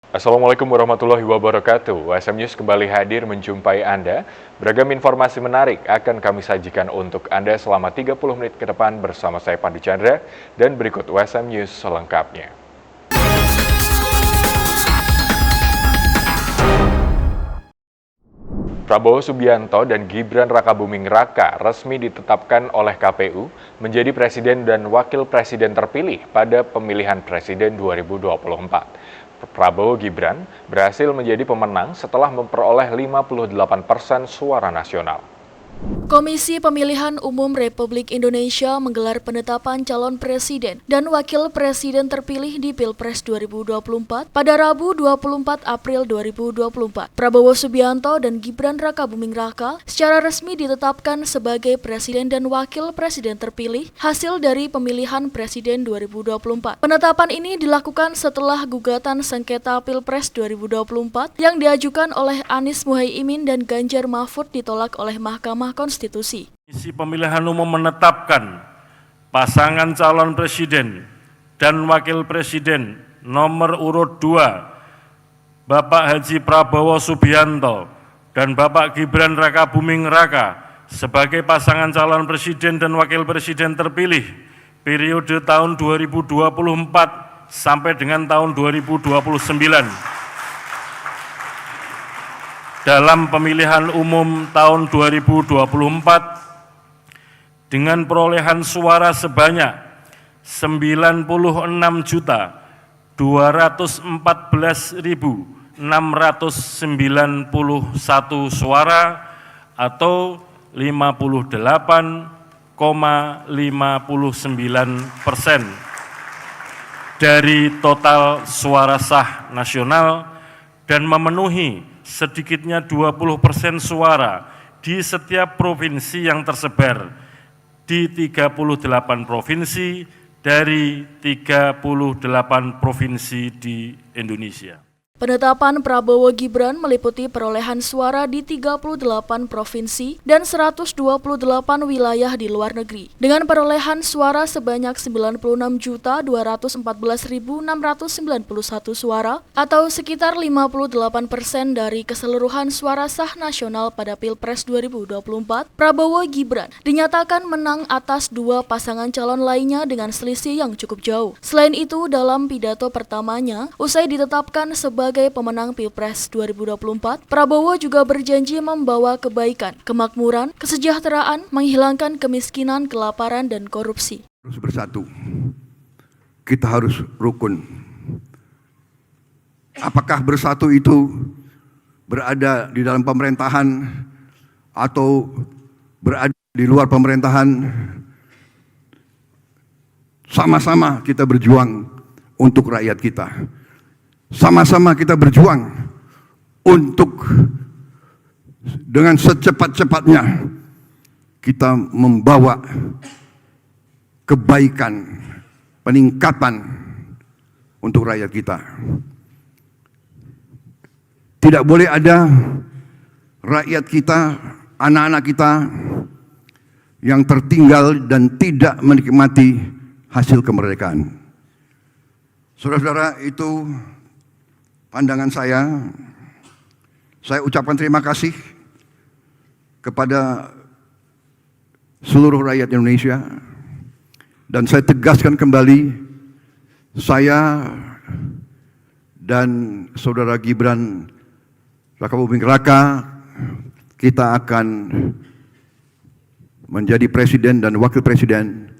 Assalamualaikum warahmatullahi wabarakatuh. WSM News kembali hadir menjumpai Anda. Beragam informasi menarik akan kami sajikan untuk Anda selama 30 menit ke depan bersama saya Pandu Chandra dan berikut WSM News selengkapnya. Prabowo Subianto dan Gibran Rakabuming Raka resmi ditetapkan oleh KPU menjadi presiden dan wakil presiden terpilih pada pemilihan presiden 2024. Prabowo Gibran berhasil menjadi pemenang setelah memperoleh 58% suara nasional. Komisi Pemilihan Umum Republik Indonesia menggelar penetapan calon presiden dan wakil presiden terpilih di Pilpres 2024 pada Rabu 24 April 2024. Prabowo Subianto dan Gibran Rakabuming Raka secara resmi ditetapkan sebagai presiden dan wakil presiden terpilih hasil dari pemilihan presiden 2024. Penetapan ini dilakukan setelah gugatan sengketa Pilpres 2024 yang diajukan oleh Anies Muhaimin dan Ganjar Mahfud ditolak oleh Mahkamah Konstitusi. Komisi Pemilihan Umum menetapkan pasangan calon presiden dan wakil presiden nomor urut 2, Bapak Haji Prabowo Subianto dan Bapak Gibran Rakabuming Raka sebagai pasangan calon presiden dan wakil presiden terpilih periode tahun 2024 sampai dengan tahun 2029. Dalam pemilihan umum tahun 2024 dengan perolehan suara sebanyak 96.214.691 suara atau 58,59% dari total suara sah nasional dan memenuhi sedikitnya 20% suara di setiap provinsi yang tersebar di 38 provinsi dari 38 provinsi di Indonesia. Penetapan Prabowo Gibran meliputi perolehan suara di 38 provinsi dan 128 wilayah di luar negeri. Dengan perolehan suara sebanyak 96.214.691 suara atau sekitar 58% dari keseluruhan suara sah nasional pada Pilpres 2024, Prabowo Gibran dinyatakan menang atas dua pasangan calon lainnya dengan selisih yang cukup jauh. Selain itu, dalam pidato pertamanya, usai ditetapkan sebagai pemenang Pilpres 2024, Prabowo juga berjanji membawa kebaikan, kemakmuran, kesejahteraan, menghilangkan kemiskinan, kelaparan, dan korupsi. Harus bersatu, kita harus rukun. Apakah bersatu itu berada di dalam pemerintahan atau berada di luar pemerintahan, sama-sama kita berjuang untuk rakyat kita. Sama-sama kita berjuang untuk dengan secepat-cepatnya kita membawa kebaikan, peningkatan untuk rakyat kita. Tidak boleh ada rakyat kita, anak-anak kita yang tertinggal dan tidak menikmati hasil kemerdekaan. Saudara-saudara, itu pandangan saya ucapkan terima kasih kepada seluruh rakyat Indonesia dan saya tegaskan kembali, saya dan saudara Gibran Rakabuming Raka kita akan menjadi presiden dan wakil presiden,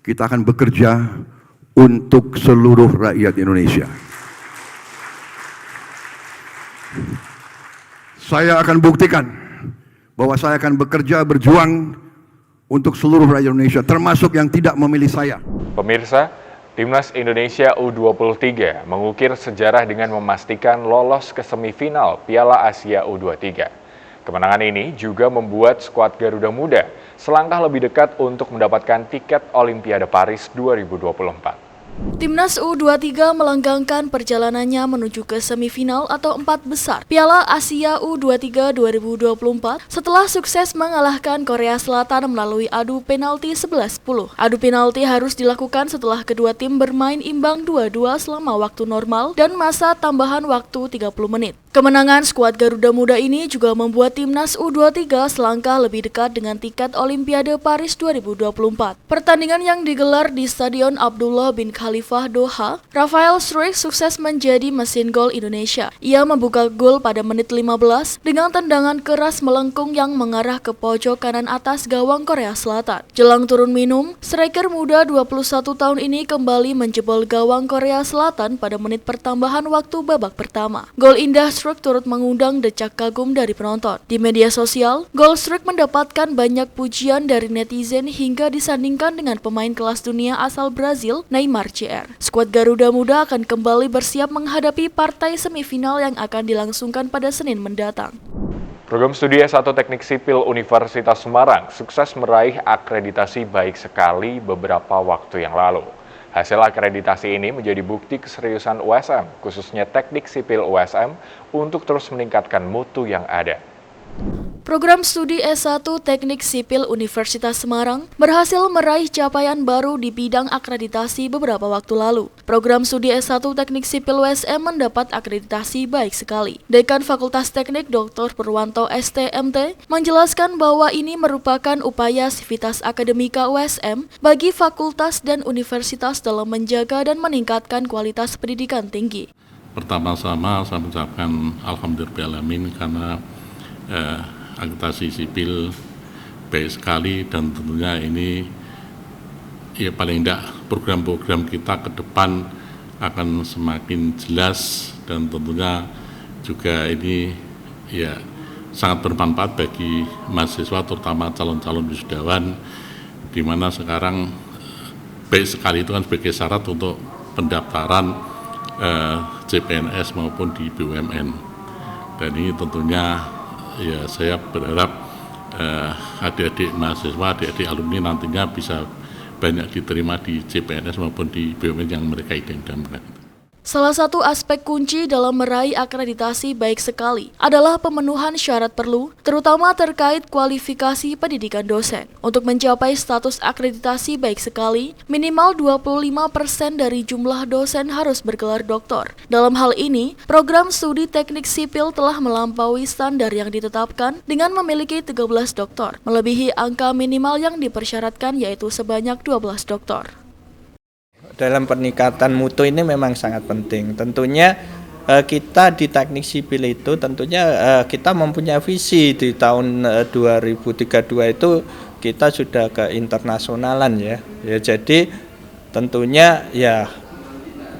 kita akan bekerja untuk seluruh rakyat Indonesia. Saya akan buktikan bahwa saya akan bekerja, berjuang untuk seluruh rakyat Indonesia, termasuk yang tidak memilih saya. Pemirsa, Timnas Indonesia U23 mengukir sejarah dengan memastikan lolos ke semifinal Piala Asia U23. Kemenangan ini juga membuat skuad Garuda Muda selangkah lebih dekat untuk mendapatkan tiket Olimpiade Paris 2024. Timnas U23 melanggengkan perjalanannya menuju ke semifinal atau 4 besar Piala Asia U23 2024 setelah sukses mengalahkan Korea Selatan melalui adu penalti 11-10. Adu penalti harus dilakukan setelah kedua tim bermain imbang 2-2 selama waktu normal dan masa tambahan waktu 30 menit. Kemenangan skuad Garuda Muda ini juga membuat Timnas U23 selangkah lebih dekat dengan tiket Olimpiade Paris 2024. Pertandingan yang digelar di Stadion Abdullah bin Khalifah Doha, Rafael Struijk sukses menjadi mesin gol Indonesia. Ia membuka gol pada menit 15 dengan tendangan keras melengkung yang mengarah ke pojok kanan atas gawang Korea Selatan. Jelang turun minum, striker muda 21 tahun ini kembali menjebol gawang Korea Selatan pada menit pertambahan waktu babak pertama. Gol indah Struijk turut mengundang decak kagum dari penonton. Di media sosial, gol Struijk mendapatkan banyak pujian dari netizen hingga disandingkan dengan pemain kelas dunia asal Brazil, Neymar Jr. Skuad Garuda Muda akan kembali bersiap menghadapi partai semifinal yang akan dilangsungkan pada Senin mendatang. Program Studi S1 Teknik Sipil Universitas Semarang sukses meraih akreditasi baik sekali beberapa waktu yang lalu. Hasil akreditasi ini menjadi bukti keseriusan USM, khususnya Teknik Sipil USM, untuk terus meningkatkan mutu yang ada. Program Studi S1 Teknik Sipil Universitas Semarang berhasil meraih capaian baru di bidang akreditasi beberapa waktu lalu. Program Studi S1 Teknik Sipil USM mendapat akreditasi baik sekali. Dekan Fakultas Teknik Dr. Purwanto STMT menjelaskan bahwa ini merupakan upaya sivitas akademika USM bagi fakultas dan universitas dalam menjaga dan meningkatkan kualitas pendidikan tinggi. Pertama-tama saya mengucapkan alhamdulillahirrahmanirrahim karena akreditasi sipil baik sekali, dan tentunya ini ya paling tidak program-program kita ke depan akan semakin jelas, dan tentunya juga ini ya sangat bermanfaat bagi mahasiswa terutama calon-calon wisudawan, di mana sekarang baik sekali itu kan sebagai syarat untuk pendaftaran CPNS maupun di BUMN. Dan ini tentunya ya saya berharap adik-adik mahasiswa, adik-adik alumni nantinya bisa banyak diterima di CPNS maupun di BUMN yang mereka idam-idamkan. Salah satu aspek kunci dalam meraih akreditasi baik sekali adalah pemenuhan syarat perlu, terutama terkait kualifikasi pendidikan dosen. Untuk mencapai status akreditasi baik sekali, minimal 25% dari jumlah dosen harus bergelar doktor. Dalam hal ini, program studi teknik sipil telah melampaui standar yang ditetapkan dengan memiliki 13 doktor, melebihi angka minimal yang dipersyaratkan yaitu sebanyak 12 doktor. Dalam peningkatan mutu ini memang sangat penting. Tentunya kita di teknik sipil itu tentunya kita mempunyai visi di tahun 2032 itu kita sudah ke internasionalan ya. Jadi tentunya ya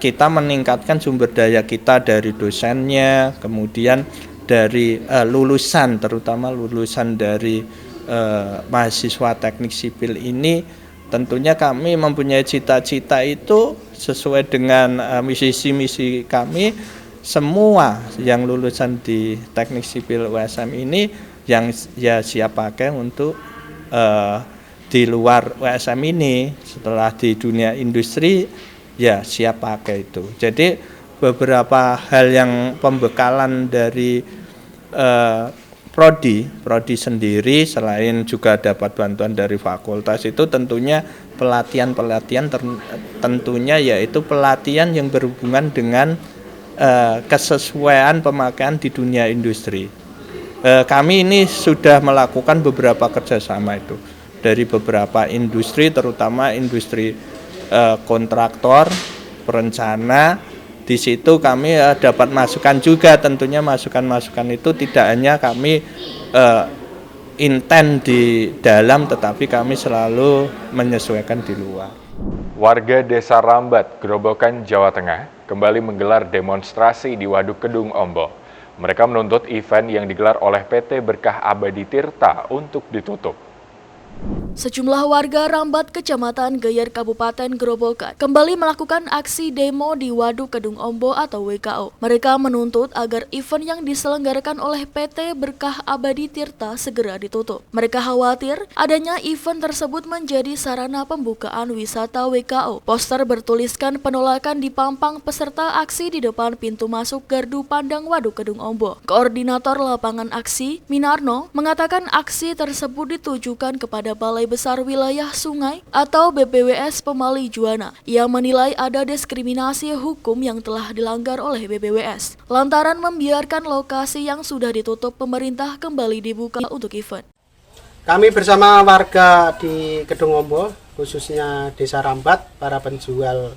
kita meningkatkan sumber daya kita dari dosennya, kemudian dari lulusan, terutama lulusan dari mahasiswa teknik sipil ini. Tentunya kami mempunyai cita-cita itu sesuai dengan misi kami. Semua yang lulusan di teknik sipil USM ini yang ya siap pakai untuk di luar USM ini, setelah di dunia industri ya siap pakai itu. Jadi beberapa hal yang pembekalan dari Prodi sendiri, selain juga dapat bantuan dari fakultas, itu tentunya pelatihan tentunya yaitu pelatihan yang berhubungan dengan kesesuaian pemakaian di dunia industri. Kami ini sudah melakukan beberapa kerjasama itu dari beberapa industri, terutama industri kontraktor, perencana. Di situ kami dapat masukan juga, tentunya masukan-masukan itu tidak hanya kami intent di dalam, tetapi kami selalu menyesuaikan di luar. Warga Desa Rambat, Grobogan, Jawa Tengah kembali menggelar demonstrasi di Waduk Kedung Ombo. Mereka menuntut event yang digelar oleh PT Berkah Abadi Tirta untuk ditutup. Sejumlah warga Rambat, Kecamatan Geyer, Kabupaten Grobogan kembali melakukan aksi demo di Waduk Kedung Ombo atau WKO. Mereka menuntut agar event yang diselenggarakan oleh PT Berkah Abadi Tirta segera ditutup. Mereka khawatir adanya event tersebut menjadi sarana pembukaan wisata WKO. Poster bertuliskan penolakan dipampang peserta aksi di depan pintu masuk Gardu Pandang Waduk Kedung Ombo. Koordinator lapangan aksi, Minarno, mengatakan aksi tersebut ditujukan kepada Balai Besar Wilayah Sungai atau BPWS Pemali Juwana. Ia menilai ada diskriminasi hukum yang telah dilanggar oleh BPWS lantaran membiarkan lokasi yang sudah ditutup pemerintah kembali dibuka untuk event. Kami bersama warga di Kedung Ombo, khususnya Desa Rambat, para penjual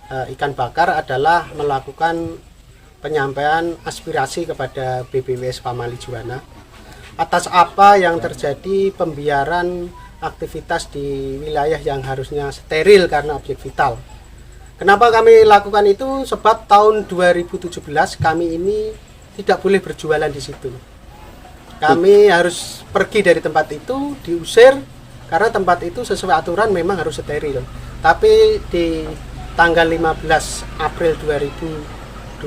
ikan bakar adalah melakukan penyampaian aspirasi kepada BPWS Pamali Juwana atas apa yang terjadi pembiaran aktivitas di wilayah yang harusnya steril karena objek vital. Kenapa kami lakukan itu? Sebab tahun 2017 kami ini tidak boleh berjualan di situ. Kami harus pergi dari tempat itu, diusir karena tempat itu sesuai aturan memang harus steril. Tapi di tanggal 15 April 2024,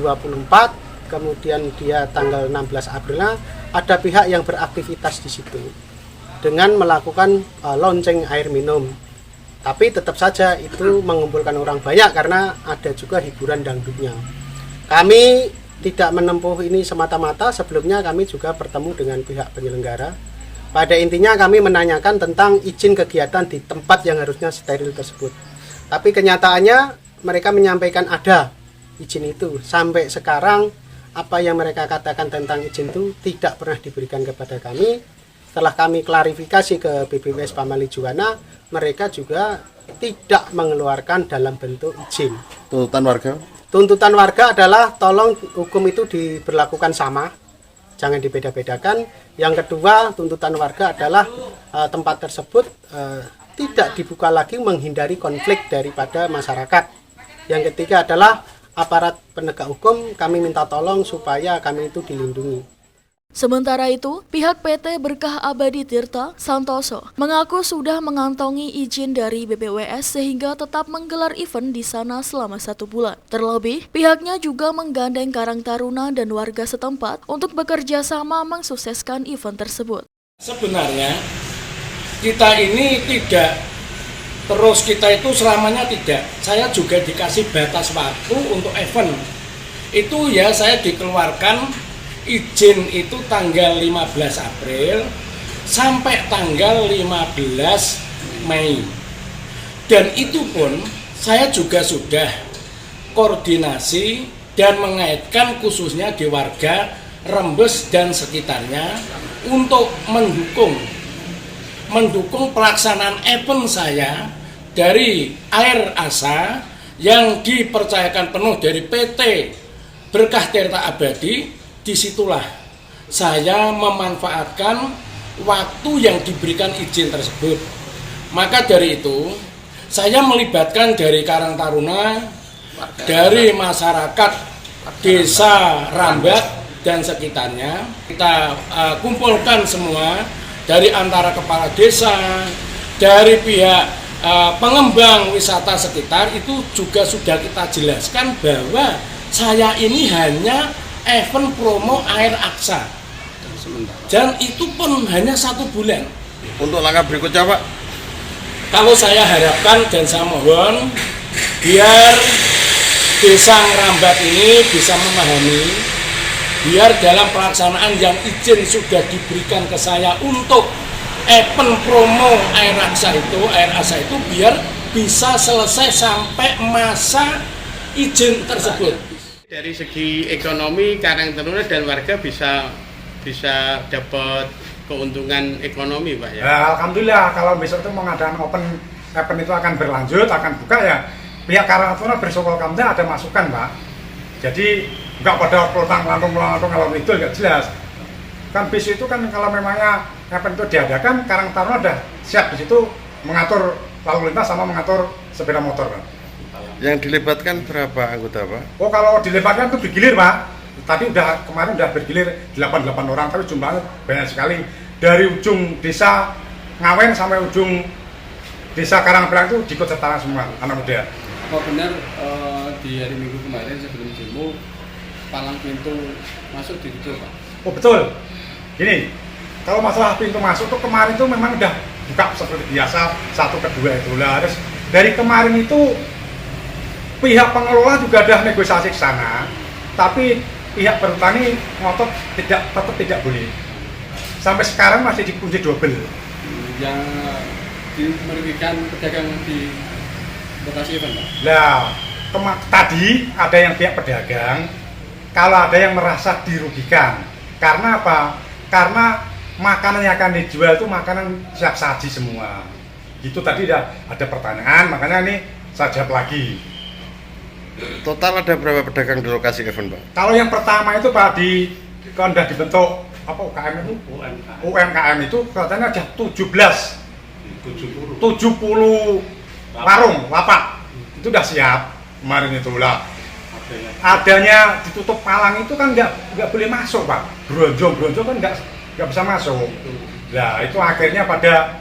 kemudian dia tanggal 16 Aprilnya ada pihak yang beraktivitas di situ dengan melakukan lonceng air minum. Tapi tetap saja itu mengumpulkan orang banyak karena ada juga hiburan dangdutnya. Kami tidak menempuh ini semata-mata, sebelumnya kami juga bertemu dengan pihak penyelenggara. Pada intinya kami menanyakan tentang izin kegiatan di tempat yang harusnya steril tersebut. Tapi kenyataannya mereka menyampaikan ada izin itu. Sampai sekarang apa yang mereka katakan tentang izin itu tidak pernah diberikan kepada kami. Setelah kami klarifikasi ke BPWS Pamali Juwana, mereka juga tidak mengeluarkan dalam bentuk izin. Tuntutan warga? Tuntutan warga adalah tolong hukum itu diberlakukan sama, jangan dibeda-bedakan. Yang kedua, tuntutan warga adalah tempat tersebut tidak dibuka lagi menghindari konflik daripada masyarakat. Yang ketiga adalah aparat penegak hukum, kami minta tolong supaya kami itu dilindungi. Sementara itu, pihak PT Berkah Abadi Tirta, Santoso, mengaku sudah mengantongi izin dari BPWS sehingga tetap menggelar event di sana selama 1 bulan. Terlebih, pihaknya juga menggandeng Karang Taruna dan warga setempat untuk bekerja sama mensukseskan event tersebut. Sebenarnya, kita ini tidak terus kita itu selamanya tidak. Saya juga dikasih batas waktu untuk event. Itu ya saya dikeluarkan izin itu tanggal 15 April sampai tanggal 15 Mei. Dan itu pun saya juga sudah koordinasi dan mengaitkan khususnya di warga Rembes dan sekitarnya untuk mendukung pelaksanaan event saya dari Air Asa yang dipercayakan penuh dari PT Berkah Tirta Abadi. Disitulah saya memanfaatkan waktu yang diberikan izin tersebut. Maka dari itu saya melibatkan dari Karang Taruna, dari masyarakat Desa Rambat dan sekitarnya. Kita kumpulkan semua dari antara kepala desa, dari pihak pengembang wisata sekitar, itu juga sudah kita jelaskan bahwa saya ini hanya event promo Air Aksa dan itu pun hanya 1 bulan. Untuk langkah berikutnya Pak? Kalau saya harapkan dan saya mohon biar Desa Rambat ini bisa memahami, biar dalam pelaksanaan yang izin sudah diberikan ke saya untuk event promo Air Aksa itu biar bisa selesai sampai masa izin tersebut. Dari segi ekonomi, Karang Taruna dan warga bisa dapat keuntungan ekonomi, Pak ya. Ya, alhamdulillah kalau besok itu mengadakan open event itu akan berlanjut, akan buka ya. Pihak Karang Taruna bersyukur alhamdulillah ada masukan, Pak. Jadi nggak pada pelotang-lantung kalau itu nggak jelas. Kan bis itu kan kalau memangnya event itu diadakan, Karang Taruna udah siap di situ mengatur lalu lintas sama mengatur sepeda motor, Pak. Yang dilibatkan berapa anggota Pak? Oh kalau dilibatkan itu bergilir Pak. Tadi kemarin udah bergilir 88 orang, tapi jumlahnya banyak sekali. Dari ujung desa Ngawen sampai ujung desa Karangpilang itu diikut sertakan semua anak muda. Apa benar di hari Minggu kemarin sebelum demo palang pintu masuk ditutup, Pak? Oh betul. Gini, kalau masalah pintu masuk tuh kemarin tuh memang udah buka seperti biasa 1 ke 2 itu lah. Terus dari kemarin itu pihak pengelola juga udah negosiasi ke sana, tapi pihak perhutani ngotot tetap tidak boleh. Sampai sekarang masih dikunci double. Yang merugikan pedagang di lokasi event, Pak? Nah, tadi ada yang pihak pedagang, kalau ada yang merasa dirugikan. Karena apa? Karena makanan yang akan dijual itu makanan siap saji semua. Gitu tadi ada pertanyaan, makanya ini saya jawab lagi. Total ada berapa pedagang di lokasi event, Pak? Kalau yang pertama itu Pak kalau sudah dibentuk apa UKM itu? UMKM itu katanya ada 70 warung lapak. Itu udah siap kemarin itu lah. Adanya ditutup palang itu kan nggak boleh masuk, Pak. Bronjong kan nggak bisa masuk. Nah itu akhirnya pada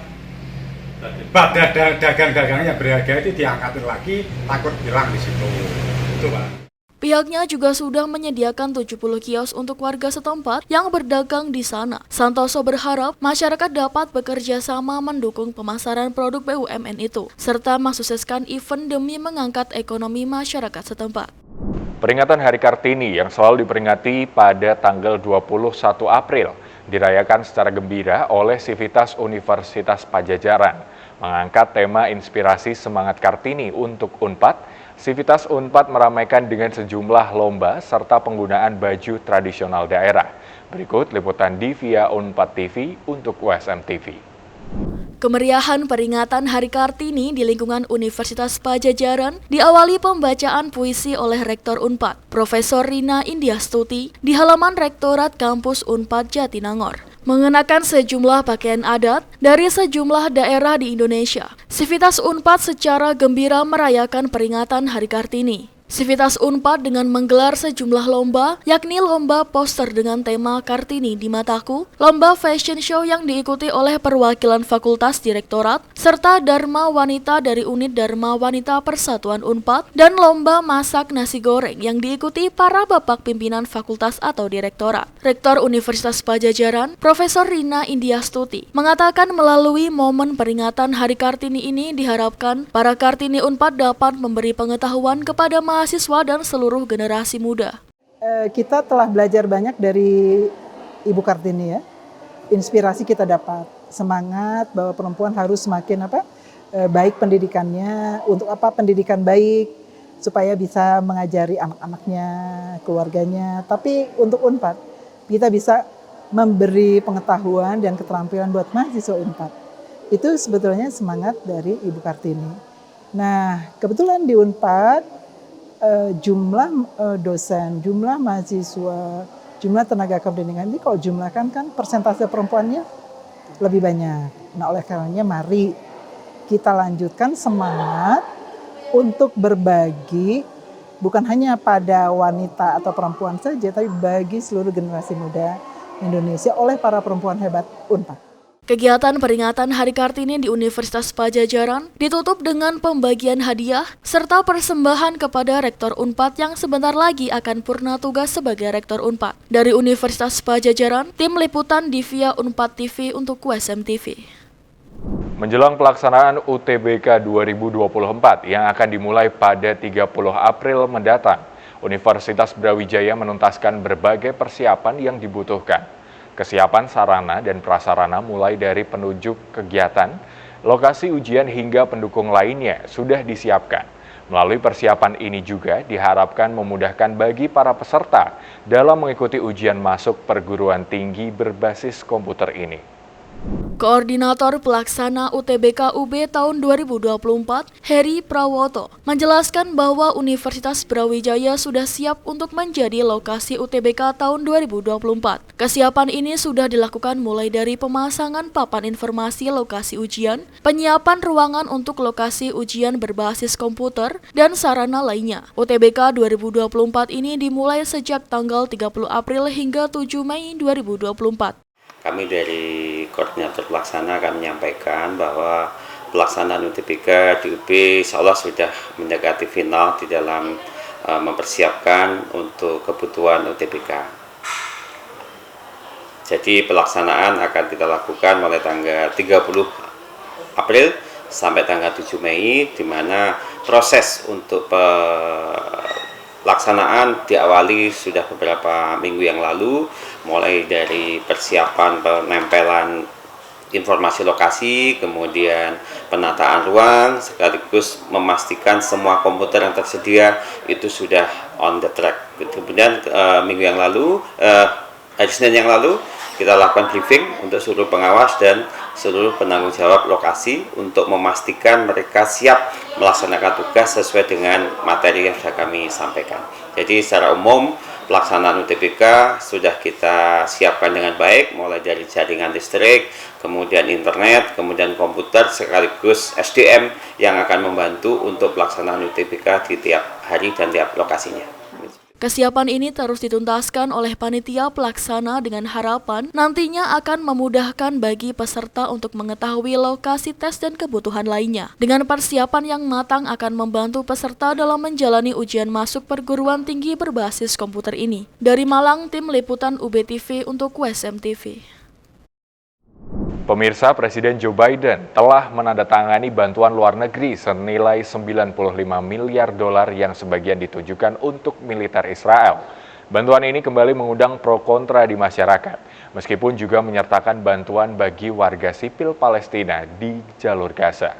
dagang-dagang yang berharga itu diangkatin lagi, takut hilang di situ. Itu, Pak. Pihaknya juga sudah menyediakan 70 kios untuk warga setempat yang berdagang di sana. Santoso berharap masyarakat dapat bekerja sama mendukung pemasaran produk BUMN itu, serta mensukseskan event demi mengangkat ekonomi masyarakat setempat. Peringatan Hari Kartini yang selalu diperingati pada tanggal 21 April dirayakan secara gembira oleh Sivitas Universitas Padjadjaran. Mengangkat tema inspirasi semangat Kartini untuk UNPAD, Sivitas UNPAD meramaikan dengan sejumlah lomba serta penggunaan baju tradisional daerah. Berikut liputan di via UNPAD TV untuk USM TV. Kemeriahan peringatan Hari Kartini di lingkungan Universitas Padjadjaran diawali pembacaan puisi oleh Rektor UNPAD, Profesor Rina Indiastuti, di halaman Rektorat Kampus UNPAD Jatinangor. Mengenakan sejumlah pakaian adat dari sejumlah daerah di Indonesia, Sivitas UNPAD secara gembira merayakan peringatan Hari Kartini. Sivitas UNPAD dengan menggelar sejumlah lomba, yakni lomba poster dengan tema Kartini di Mataku, lomba fashion show yang diikuti oleh perwakilan fakultas direktorat, serta Dharma Wanita dari unit Dharma Wanita Persatuan UNPAD, dan lomba masak nasi goreng yang diikuti para bapak pimpinan fakultas atau direktorat. Rektor Universitas Padjadjaran, Profesor Rina Indiastuti, mengatakan melalui momen peringatan Hari Kartini ini diharapkan para Kartini UNPAD dapat memberi pengetahuan kepada mahasiswa dan seluruh generasi muda. Kita telah belajar banyak dari Ibu Kartini ya. Inspirasi kita dapat, semangat bahwa perempuan harus semakin baik pendidikannya, untuk pendidikan baik supaya bisa mengajari anak-anaknya, keluarganya. Tapi untuk UNPAD kita bisa memberi pengetahuan dan keterampilan buat mahasiswa UNPAD. Itu sebetulnya semangat dari Ibu Kartini. Nah, kebetulan di UNPAD jumlah dosen, jumlah mahasiswa, jumlah tenaga kependidikan ini kalau jumlahkan kan persentase perempuannya lebih banyak. Nah oleh karenanya mari kita lanjutkan semangat untuk berbagi bukan hanya pada wanita atau perempuan saja, tapi bagi seluruh generasi muda Indonesia oleh para perempuan hebat UNPAD. Kegiatan peringatan Hari Kartini di Universitas Padjadjaran ditutup dengan pembagian hadiah serta persembahan kepada Rektor UNPAD yang sebentar lagi akan purna tugas sebagai Rektor UNPAD. Dari Universitas Padjadjaran, tim liputan di via UNPAD TV untuk USM TV. Menjelang pelaksanaan UTBK 2024 yang akan dimulai pada 30 April mendatang, Universitas Brawijaya menuntaskan berbagai persiapan yang dibutuhkan. Kesiapan sarana dan prasarana mulai dari penunjuk kegiatan, lokasi ujian hingga pendukung lainnya sudah disiapkan. Melalui persiapan ini juga diharapkan memudahkan bagi para peserta dalam mengikuti ujian masuk perguruan tinggi berbasis komputer ini. Koordinator Pelaksana UTBK UB tahun 2024, Heri Prawoto, menjelaskan bahwa Universitas Brawijaya sudah siap untuk menjadi lokasi UTBK tahun 2024. Kesiapan ini sudah dilakukan mulai dari pemasangan papan informasi lokasi ujian, penyiapan ruangan untuk lokasi ujian berbasis komputer, dan sarana lainnya. UTBK 2024 ini dimulai sejak tanggal 30 April hingga 7 Mei 2024. Kami dari Koordinator Pelaksana kami menyampaikan bahwa pelaksanaan UTBK di UB insya Allah sudah mendekati final di dalam mempersiapkan untuk kebutuhan UTBK. Jadi pelaksanaan akan kita lakukan mulai tanggal 30 April sampai tanggal 7 Mei, di mana proses untuk pelaksanaan diawali sudah beberapa minggu yang lalu, mulai dari persiapan penempelan informasi lokasi, kemudian penataan ruang, sekaligus memastikan semua komputer yang tersedia itu sudah on the track. Kemudian minggu yang lalu, hari Senin yang lalu, kita lakukan briefing untuk seluruh pengawas dan seluruh penanggung jawab lokasi untuk memastikan mereka siap melaksanakan tugas sesuai dengan materi yang sudah kami sampaikan. Jadi secara umum pelaksanaan UTBK sudah kita siapkan dengan baik, mulai dari jaringan listrik, kemudian internet, kemudian komputer, sekaligus SDM yang akan membantu untuk pelaksanaan UTBK di tiap hari dan tiap lokasinya. Kesiapan ini terus dituntaskan oleh panitia pelaksana dengan harapan nantinya akan memudahkan bagi peserta untuk mengetahui lokasi tes dan kebutuhan lainnya. Dengan persiapan yang matang akan membantu peserta dalam menjalani ujian masuk perguruan tinggi berbasis komputer ini. Dari Malang, tim liputan UBTV untuk WSM TV. Pemirsa, Presiden Joe Biden telah menandatangani bantuan luar negeri senilai 95 miliar dolar yang sebagian ditujukan untuk militer Israel. Bantuan ini kembali mengundang pro kontra di masyarakat, meskipun juga menyertakan bantuan bagi warga sipil Palestina di jalur Gaza.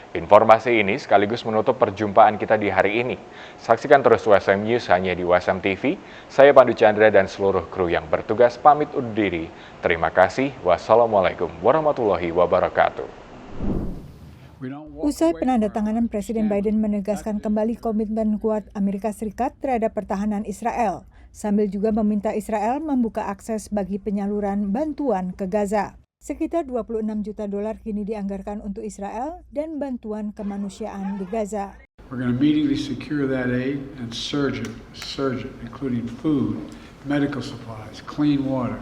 Informasi ini sekaligus menutup perjumpaan kita di hari ini. Saksikan terus WSM News hanya di WSM TV. Saya Pandu Chandra dan seluruh kru yang bertugas pamit undur diri. Terima kasih. Wassalamualaikum warahmatullahi wabarakatuh. Usai penandatanganan, Presiden Biden menegaskan kembali komitmen kuat Amerika Serikat terhadap pertahanan Israel, sambil juga meminta Israel membuka akses bagi penyaluran bantuan ke Gaza. Sekitar 26 juta dolar kini dianggarkan untuk Israel dan bantuan kemanusiaan di Gaza. We're going to immediately secure that aid and surge it, including food, medical supplies, clean water.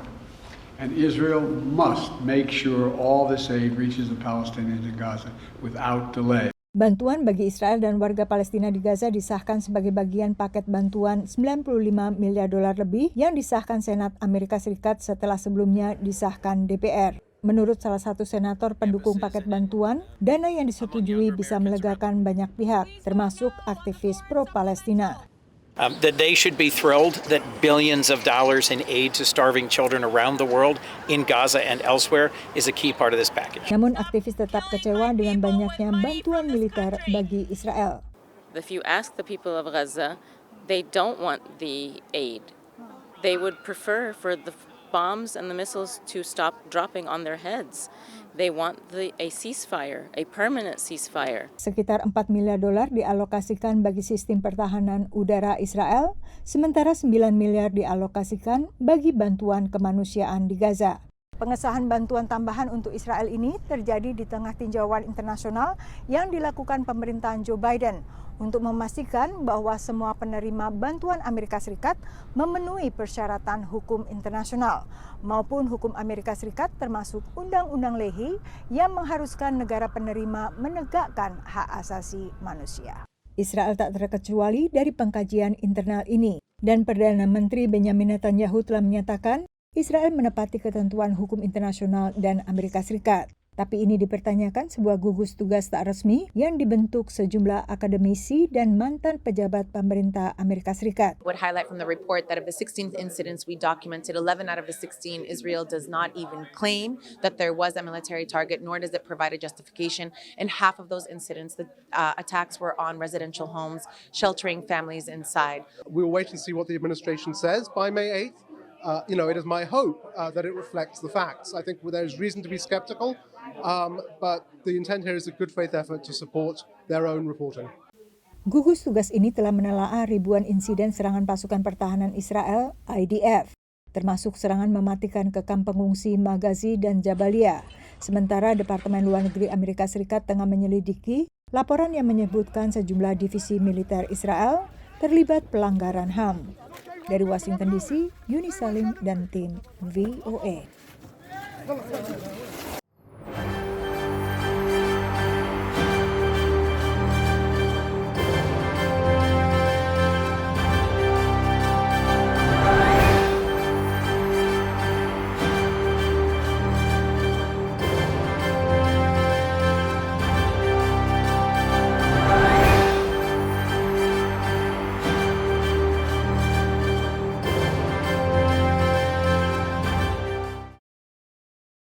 And Israel must make sure all this aid reaches the Palestinians in Gaza without delay. Bantuan bagi Israel dan warga Palestina di Gaza disahkan sebagai bagian paket bantuan 95 miliar dolar lebih yang disahkan Senat Amerika Serikat setelah sebelumnya disahkan DPR. Menurut salah satu senator pendukung paket bantuan, dana yang disetujui bisa melegakan banyak pihak, termasuk aktivis pro-Palestina. That they should be thrilled that billions of dollars in aid to starving children around the world in Gaza and elsewhere is a key part of this package. Namun aktivis tetap kecewa dengan banyaknya bantuan militer bagi Israel. If you ask the people of Gaza, they don't want the aid. They would prefer for the bombs and the missiles to stop dropping on their heads. They want a ceasefire, a permanent ceasefire. Sekitar 4 miliar dolar dialokasikan bagi sistem pertahanan udara Israel, sementara 9 miliar dialokasikan bagi bantuan kemanusiaan di Gaza. Pengesahan bantuan tambahan untuk Israel ini terjadi di tengah tinjauan internasional yang dilakukan pemerintahan Joe Biden untuk memastikan bahwa semua penerima bantuan Amerika Serikat memenuhi persyaratan hukum internasional maupun hukum Amerika Serikat termasuk Undang-Undang Lehi yang mengharuskan negara penerima menegakkan hak asasi manusia. Israel tak terkecuali dari pengkajian internal ini, dan Perdana Menteri Benjamin Netanyahu telah menyatakan Israel menepati ketentuan hukum internasional dan Amerika Serikat. Tapi ini dipertanyakan sebuah gugus tugas tak resmi yang dibentuk sejumlah akademisi dan mantan pejabat pemerintah Amerika Serikat. Would highlight from the report that of the 16 incidents we documented, 11 out of the 16, Israel does not even claim that there was a military target, nor does it provide a justification. In half of those incidents, the attacks were on residential homes, sheltering families inside. We'll wait and see what the administration says by May 8th. It is my hope that it reflects the facts. I think there's reason to be skeptical, but the intent here is a good faith effort to support their own reporting. Gugus tugas ini telah menelaah ribuan insiden serangan pasukan pertahanan Israel, IDF, termasuk serangan mematikan ke kamp pengungsi Magazi dan Jabalia. Sementara Departemen Luar Negeri Amerika Serikat tengah menyelidiki laporan yang menyebutkan sejumlah divisi militer Israel terlibat pelanggaran HAM. Dari Washington DC, Yuni Salim dan tim VOA. Tolong.